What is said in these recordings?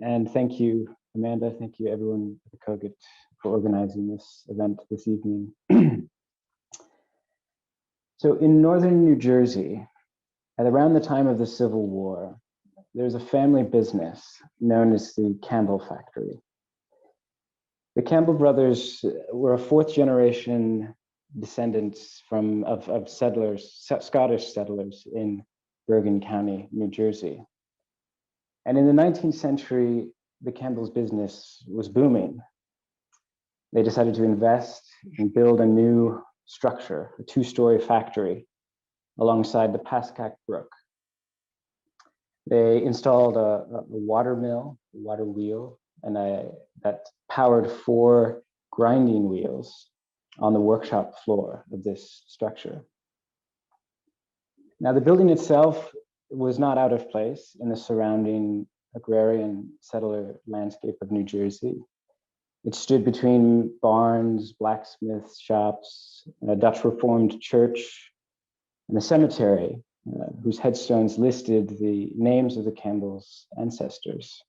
And thank you, Amanda. Thank you, everyone at the Cogut, for organizing this event this evening. So in northern New Jersey, at around the time of the Civil War, there's a family business known as the Campbell Factory. The Campbell brothers were a fourth generation descendants of settlers, Scottish settlers in Bergen County, New Jersey. And in the 19th century, the Campbell's business was booming. They decided to invest and build a new structure, a two-story factory alongside the Pascack Brook. They installed a water mill, a water wheel, and that powered 4 grinding wheels on the workshop floor of this structure. Now, the building itself was not out of place in the surrounding agrarian settler landscape of New Jersey. It stood between barns, blacksmith shops, a Dutch Reformed church, and a cemetery whose headstones listed the names of the Campbell's ancestors.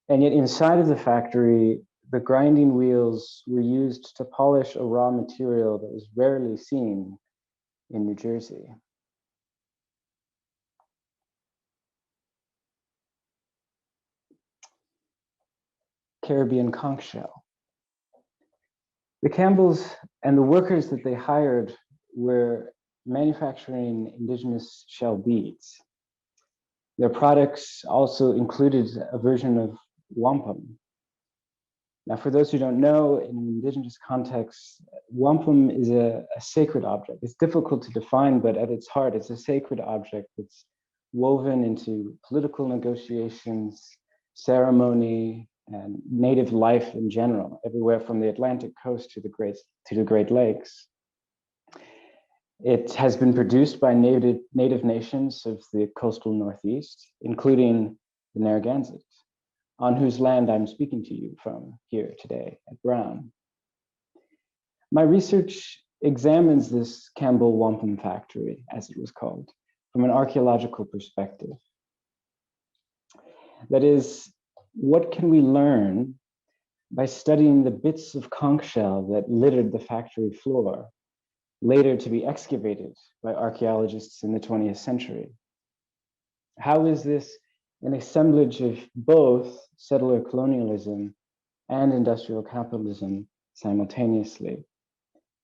And yet inside of the factory, the grinding wheels were used to polish a raw material that was rarely seen in New Jersey. Caribbean conch shell. The Campbells and the workers that they hired were manufacturing indigenous shell beads. Their products also included a version of wampum. Now, for those who don't know, in an indigenous context, wampum is a sacred object. It's difficult to define, but at its heart, it's a sacred object that's woven into political negotiations, ceremony, and native life in general, everywhere from the Atlantic coast to the Great Lakes. It has been produced by native nations of the coastal Northeast, including the Narragansett, on whose land I'm speaking to you from here today at Brown. My research examines this Campbell Wampum Factory, as it was called, from an archaeological perspective. That is, what can we learn by studying the bits of conch shell that littered the factory floor, later to be excavated by archaeologists in the 20th century? How is this an assemblage of both settler colonialism and industrial capitalism simultaneously?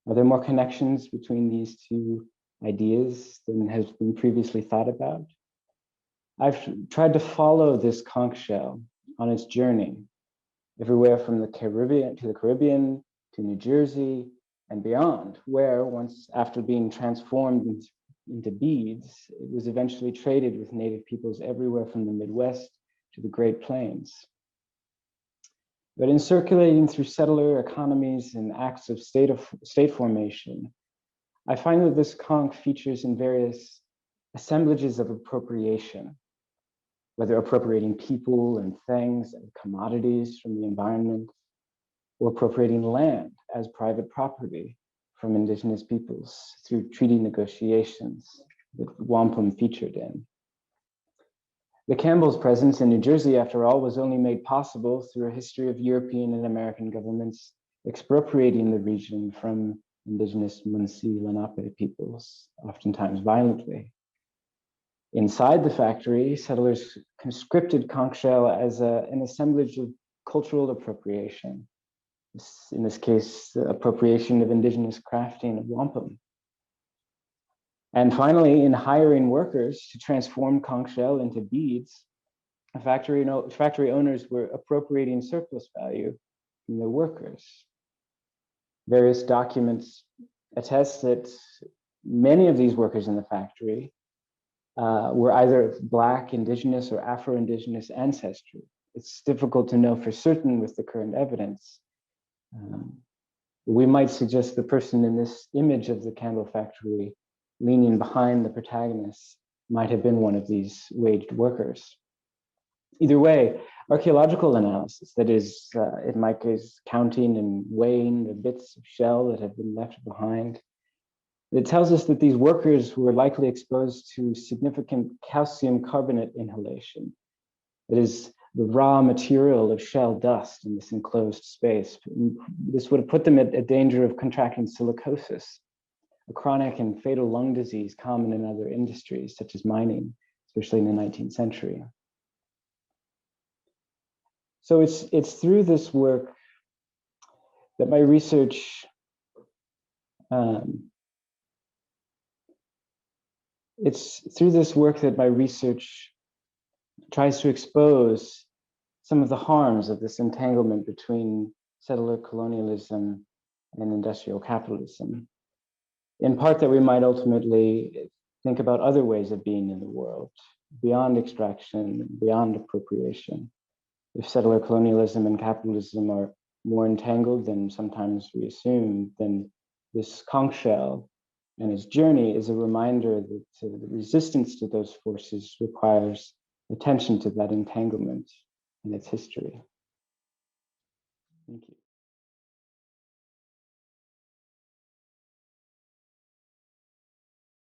Are there more connections between these two ideas than has been previously thought about? I've tried to follow this conch shell on its journey, everywhere from the Caribbean to New Jersey and beyond, where once after being transformed into beads, it was eventually traded with native peoples everywhere from the Midwest to the Great Plains. But in circulating through settler economies and acts of state formation, I find that this conch features in various assemblages of appropriation, whether appropriating people and things and commodities from the environment, or appropriating land as private property from indigenous peoples through treaty negotiations that wampum featured in. The Campbells' presence in New Jersey, after all, was only made possible through a history of European and American governments expropriating the region from indigenous Munsee Lenape peoples, oftentimes violently. Inside the factory, settlers conscripted conch shell as an assemblage of cultural appropriation. In this case, the appropriation of indigenous crafting of wampum. And finally, in hiring workers to transform conch shell into beads, factory owners were appropriating surplus value from their workers. Various documents attest that many of these workers in the factory were either Black, Indigenous, or Afro-Indigenous ancestry. It's difficult to know for certain with the current evidence. We might suggest the person in this image of the Campbell factory leaning behind the protagonist might have been one of these waged workers. Either way, archaeological analysis, that is, in my case, counting and weighing the bits of shell that have been left behind, it tells us that these workers were likely exposed to significant calcium carbonate inhalation It is the raw material of shell dust in this enclosed space. This would have put them at danger of contracting silicosis, a chronic and fatal lung disease common in other industries, such as mining, especially in the 19th century. So it's through this work that my research tries to expose some of the harms of this entanglement between settler colonialism and industrial capitalism. In part, that we might ultimately think about other ways of being in the world, beyond extraction, beyond appropriation. If settler colonialism and capitalism are more entangled than sometimes we assume, then this conch shell and its journey is a reminder that the resistance to those forces requires attention to that entanglement and its history. Thank you.